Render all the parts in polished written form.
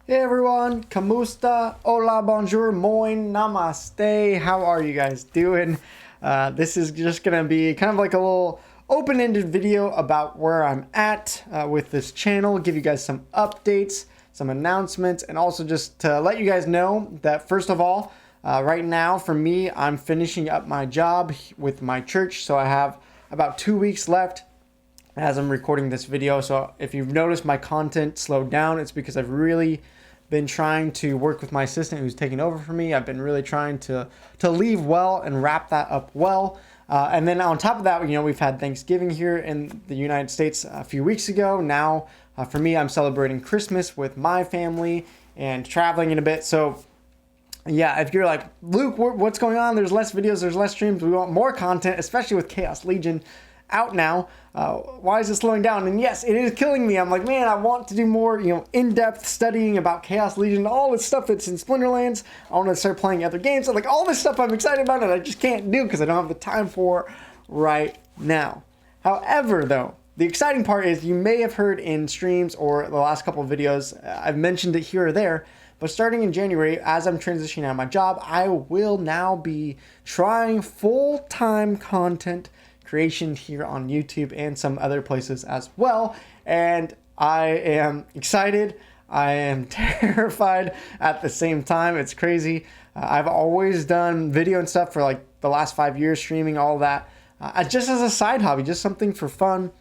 Hey everyone, kamusta, hola, bonjour, moin, namaste. How are you guys doing? This is just gonna be kind of like a little open-ended video about where I'm at with this channel, give you guys some updates, some announcements, and also just to let you guys know that first of all, right now for me, I'm finishing up my job with my church, so I have about 2 weeks left as I'm recording this video. So if you've noticed my content slowed down, it's because I've really been trying to work with my assistant who's taking over for me. I've been really trying to leave well and wrap that up well. And then on top of that, we've had Thanksgiving here in the United States a few weeks ago. Now, for me, I'm celebrating Christmas with my family and traveling in a bit. So yeah, if you're like, Luke, what's going on? There's less videos, there's less streams. We want more content, especially with Chaos Legion out now. Why is it slowing down? And yes, it is killing me. I'm like, man, I want to do more, in-depth studying about Chaos Legion, all this stuff that's in Splinterlands. I want to start playing other games. So like all this stuff I'm excited about and I just can't do because I don't have the time for right now. However, though, the exciting part is you may have heard in streams or the last couple of videos, I've mentioned it here or there, but starting in January, as I'm transitioning out of my job, I will now be trying full-time content creation here on YouTube and some other places as well. And I am excited. I am terrified at the same time. It's crazy. I've always done video and stuff for like the last 5 years, streaming, all that, just as a side hobby, just something for fun.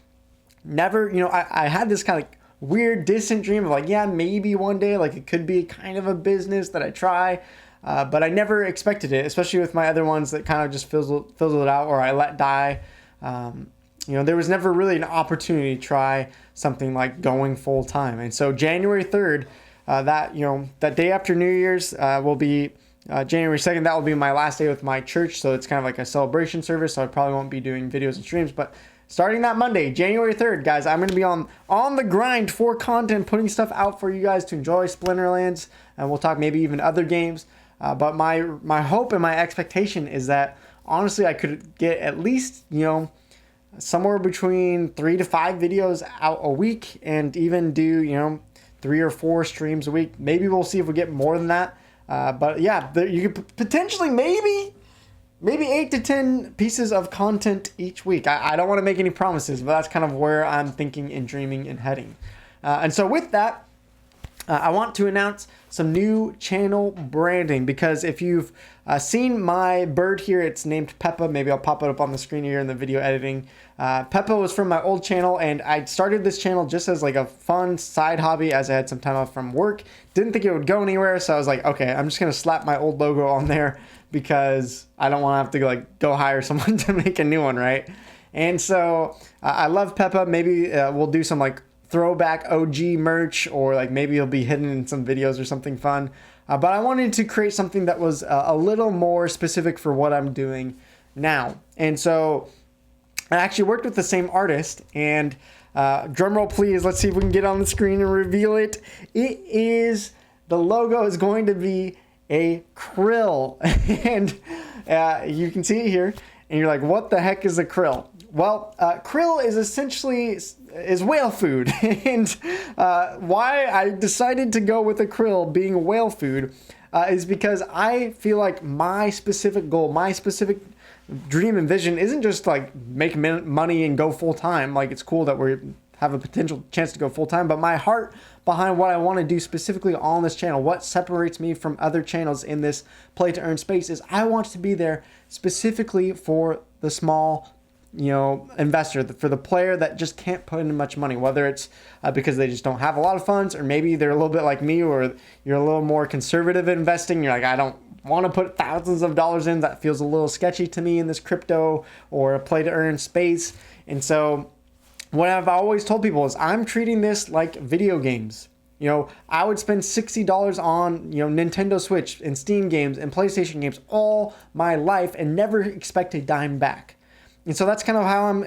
Never, I had this kind of weird distant dream of like, yeah, maybe one day, like it could be kind of a business that I try. But I never expected it, especially with my other ones that kind of just fizzled it out or I let die. There was never really an opportunity to try something like going full time. And so January 3rd, that day after New Year's will be January 2nd. That will be my last day with my church. So it's kind of like a celebration service. So I probably won't be doing videos and streams, but starting that Monday, January 3rd, guys, I'm going to be on the grind for content, putting stuff out for you guys to enjoy Splinterlands. And we'll talk maybe even other games. But my hope and my expectation is that honestly, I could get at least, somewhere between 3 to 5 videos out a week and even do, 3 or 4 streams a week. Maybe we'll see if we get more than that. But yeah, you could potentially maybe 8 to 10 pieces of content each week. I don't want to make any promises, but that's kind of where I'm thinking and dreaming and heading. And so with that, I want to announce some new channel branding because if you've seen my bird here, it's named Peppa. Maybe I'll pop it up on the screen here in the video editing. Peppa was from my old channel and I started this channel just as like a fun side hobby as I had some time off from work. Didn't think it would go anywhere, so I was like, okay, I'm just going to slap my old logo on there because I don't want to have to like go hire someone to make a new one, right? And so I love Peppa. Maybe we'll do some like throwback OG merch or like maybe it'll be hidden in some videos or something fun. But I wanted to create something that was a little more specific for what I'm doing now. And so I actually worked with the same artist and drum roll please, let's see if we can get on the screen and reveal it. The logo is going to be a krill and you can see it here and you're like, what the heck is a krill? Well, krill is essentially whale food, and why I decided to go with a krill being whale food is because I feel like my specific goal, my specific dream and vision isn't just like make money and go full time. Like it's cool that we have a potential chance to go full time, but my heart behind what I want to do specifically on this channel, what separates me from other channels in this play to earn space is I want to be there specifically for the small investor, for the player that just can't put in much money, whether it's because they just don't have a lot of funds, or maybe they're a little bit like me, or you're a little more conservative investing. You're like, I don't want to put thousands of dollars in. That feels a little sketchy to me in this crypto or play to earn space. And so what I've always told people is I'm treating this like video games. I would spend $60 on, Nintendo Switch and Steam games and PlayStation games all my life and never expect a dime back. And so that's kind of how I'm,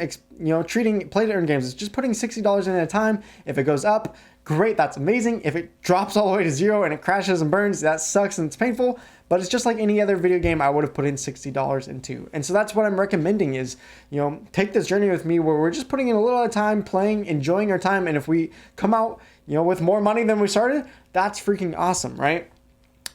treating play to earn games. It's just putting $60 in at a time. If it goes up, great, that's amazing. If it drops all the way to zero and it crashes and burns, that sucks and it's painful. But it's just like any other video game I would have put in $60 into. And so that's what I'm recommending is, take this journey with me where we're just putting in a little at a time, playing, enjoying our time. And if we come out, with more money than we started, that's freaking awesome, right?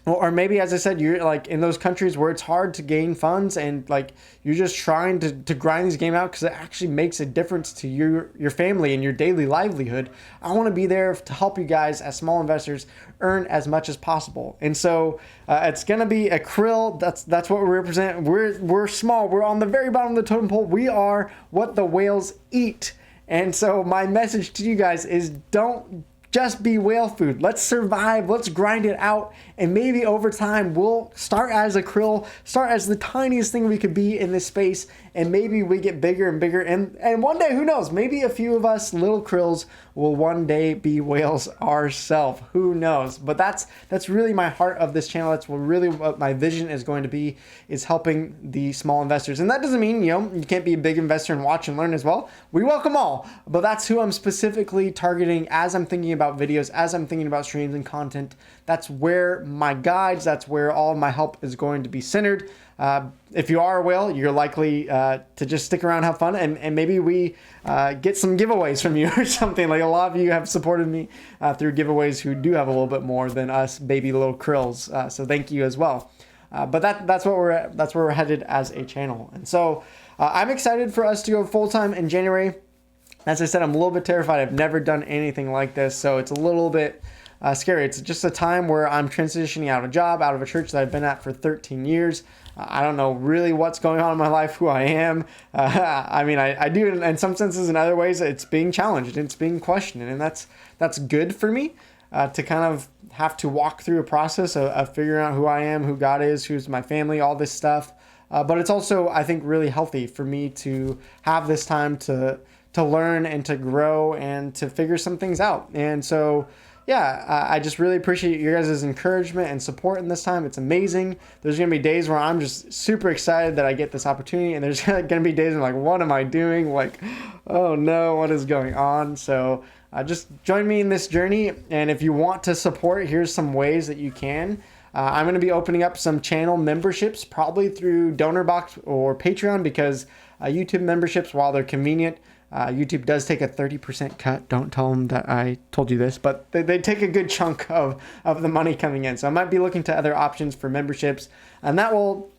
Or maybe, as I said, you're like in those countries where it's hard to gain funds and like you're just trying to grind this game out because it actually makes a difference to your family and your daily livelihood. I want to be there to help you guys as small investors earn as much as possible. And so it's going to be a krill. That's what we represent. We're small. We're on the very bottom of the totem pole. We are what the whales eat. And so my message to you guys is don't just be whale food. Let's survive. Let's grind it out. And maybe over time, we'll start as a krill, start as the tiniest thing we could be in this space. And maybe we get bigger and bigger. And one day, who knows? Maybe a few of us little krills will one day be whales ourselves. Who knows? But that's really my heart of this channel. That's what my vision is going to be, is helping the small investors. And that doesn't mean, you can't be a big investor and watch and learn as well. We welcome all. But that's who I'm specifically targeting as I'm thinking about videos, as I'm thinking about streams and content. That's where my guides, that's where all of my help is going to be centered. If you are a whale, you're likely to just stick around, have fun, and maybe we get some giveaways from you or something. Like a lot of you have supported me through giveaways who do have a little bit more than us baby little krills. So thank you as well. But that's where we're headed as a channel. And so I'm excited for us to go full-time in January. As I said, I'm a little bit terrified. I've never done anything like this, so it's a little bit scary. It's just a time where I'm transitioning out of a job, out of a church that I've been at for 13 years. I don't know really what's going on in my life, who I am. I mean, I do in some senses. In other ways, it's being challenged, it's being questioned, and that's good for me to kind of have to walk through a process of figuring out who I am, who God is, who's my family, all this stuff. But it's also, I think, really healthy for me to have this time to learn and to grow and to figure some things out. And so, yeah, I just really appreciate your guys' encouragement and support in this time. It's amazing. There's going to be days where I'm just super excited that I get this opportunity, and there's going to be days where I'm like, what am I doing? Like, oh no, what is going on? So just join me in this journey, and if you want to support, here's some ways that you can. I'm going to be opening up some channel memberships, probably through DonorBox or Patreon, because YouTube memberships, while they're convenient, YouTube does take a 30% cut. Don't tell them that I told you this, but they take a good chunk of the money coming in. So I might be looking to other options for memberships, and that will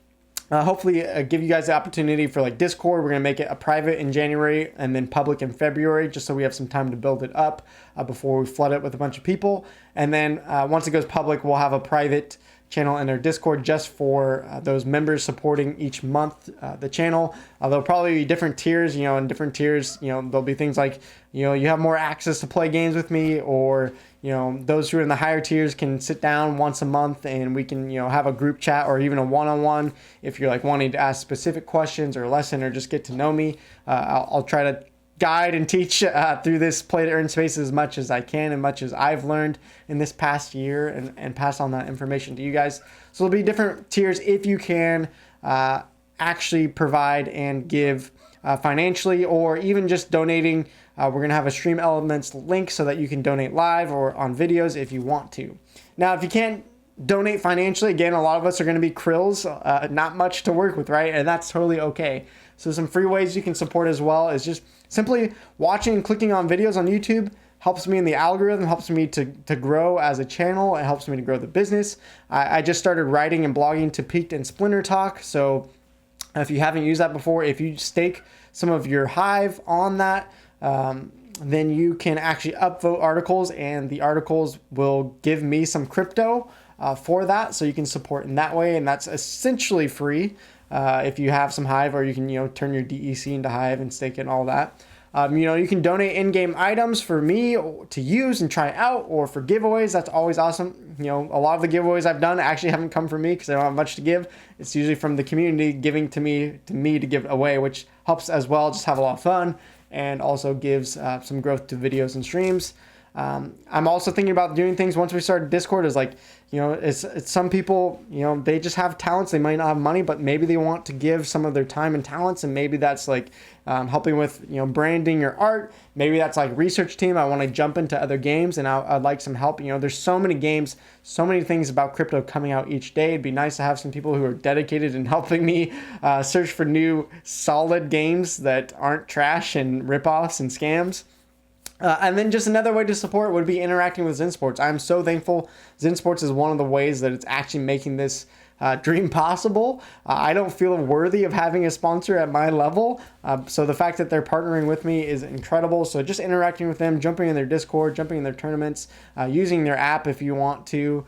hopefully give you guys the opportunity for like Discord. We're going to make it a private in January and then public in February, just so we have some time to build it up before we flood it with a bunch of people. And then once it goes public, we'll have a private channel in our Discord just for those members supporting each month the channel. There'll probably be different tiers, in different tiers, there'll be things like, you have more access to play games with me, or, those who are in the higher tiers can sit down once a month and we can, have a group chat or even a one-on-one if you're like wanting to ask specific questions or lesson or just get to know me. I'll try to guide and teach through this play to earn space as much as I can and much as I've learned in this past year, and pass on that information to you guys. So there'll be different tiers if you can actually provide and give financially, or even just donating. We're going to have a Stream Elements link so that you can donate live or on videos if you want to. Now, if you can't donate financially, again, a lot of us are going to be krills, not much to work with, right? And that's totally okay. So some free ways you can support as well is just simply watching and clicking on videos on YouTube. Helps me in the algorithm, helps me to grow as a channel. It helps me to grow the business. I just started writing and blogging to Peaked and Splinter Talk. So if you haven't used that before, if you stake some of your Hive on that, then you can actually upvote articles, and the articles will give me some crypto for that. So you can support in that way, and that's essentially free. If you have some Hive, or you can, turn your DEC into Hive and stake it and all that. You can donate in-game items for me to use and try out, or for giveaways. That's always awesome. A lot of the giveaways I've done actually haven't come from me because I don't have much to give. It's usually from the community giving to me to give away, which helps as well. Just have a lot of fun, and also gives some growth to videos and streams. I'm also thinking about doing things once we start Discord is like, it's some people, they just have talents. They might not have money, but maybe they want to give some of their time and talents. And maybe that's like helping with, branding your art. Maybe that's like research team. I want to jump into other games, and I'd like some help. There's so many games, so many things about crypto coming out each day. It'd be nice to have some people who are dedicated in helping me search for new solid games that aren't trash and ripoffs and scams. And then just another way to support would be interacting with Zen Sports. I'm so thankful. Zen Sports is one of the ways that it's actually making this dream possible. I don't feel worthy of having a sponsor at my level. So the fact that they're partnering with me is incredible. So just interacting with them, jumping in their Discord, jumping in their tournaments, using their app if you want to,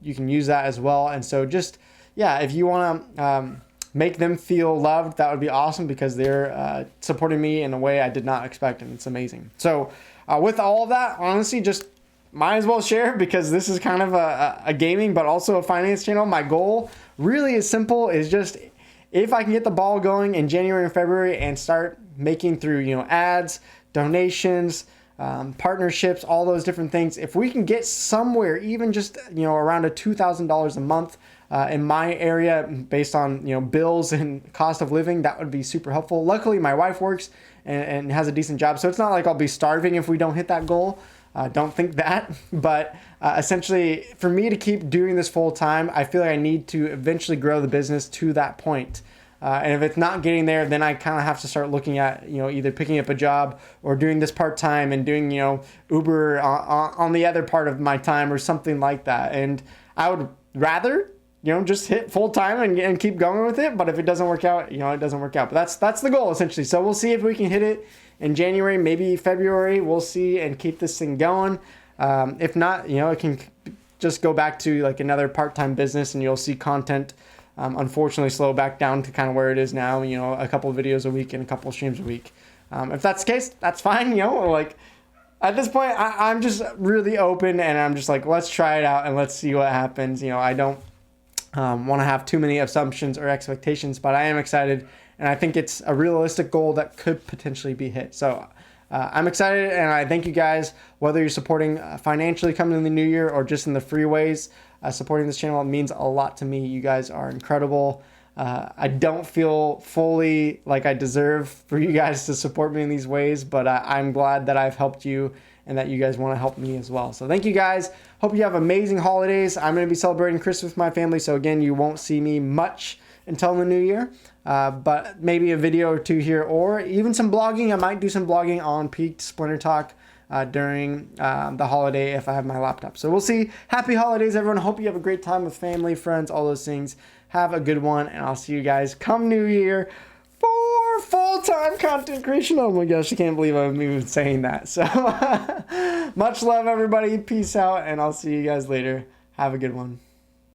you can use that as well. And so just, yeah, if you want to make them feel loved, that would be awesome, because they're supporting me in a way I did not expect, and it's amazing. So with all of that, honestly, just might as well share, because this is kind of a gaming but also a finance channel. My goal really is simple, is just if I can get the ball going in January and February and start making through, ads, donations, partnerships, all those different things. If we can get somewhere, even just, around $2,000 a month in my area, based on, bills and cost of living, that would be super helpful. Luckily, my wife works and has a decent job, so it's not like I'll be starving if we don't hit that goal. Don't think that, but essentially, for me to keep doing this full time, I feel like I need to eventually grow the business to that point. And if it's not getting there, then I kind of have to start looking at, either picking up a job or doing this part-time and doing, Uber on the other part of my time or something like that. And I would rather, just hit full-time and keep going with it. But if it doesn't work out, it doesn't work out. But that's the goal, essentially. So we'll see if we can hit it in January, maybe February. We'll see, and keep this thing going. If not, it can just go back to like another part-time business, and you'll see content unfortunately slow back down to kind of where it is now, a couple of videos a week and a couple of streams a week. If that's the case, that's fine. Like at this point, I'm just really open, and I'm just like, let's try it out and let's see what happens. I don't want to have too many assumptions or expectations, but I am excited, and I think it's a realistic goal that could potentially be hit. So I'm excited, and I thank you guys, whether you're supporting financially coming in the new year or just in the free ways. Supporting this channel, it means a lot to me. You guys are incredible. I don't feel fully like I deserve for you guys to support me in these ways, but I'm glad that I've helped you and that you guys want to help me as well. So thank you guys. Hope you have amazing holidays. I'm going to be celebrating Christmas with my family, so again, you won't see me much until the new year, but maybe a video or two here, or even some blogging. I might do some blogging on Peaked Splinter Talk during the holiday if I have my laptop. So we'll see. Happy holidays, everyone. Hope you have a great time with family, friends, all those things. Have a good one, and I'll see you guys come New Year for full-time content creation. Oh my gosh, I can't believe I'm even saying that. So much love, everybody. Peace out, and I'll see you guys later. Have a good one.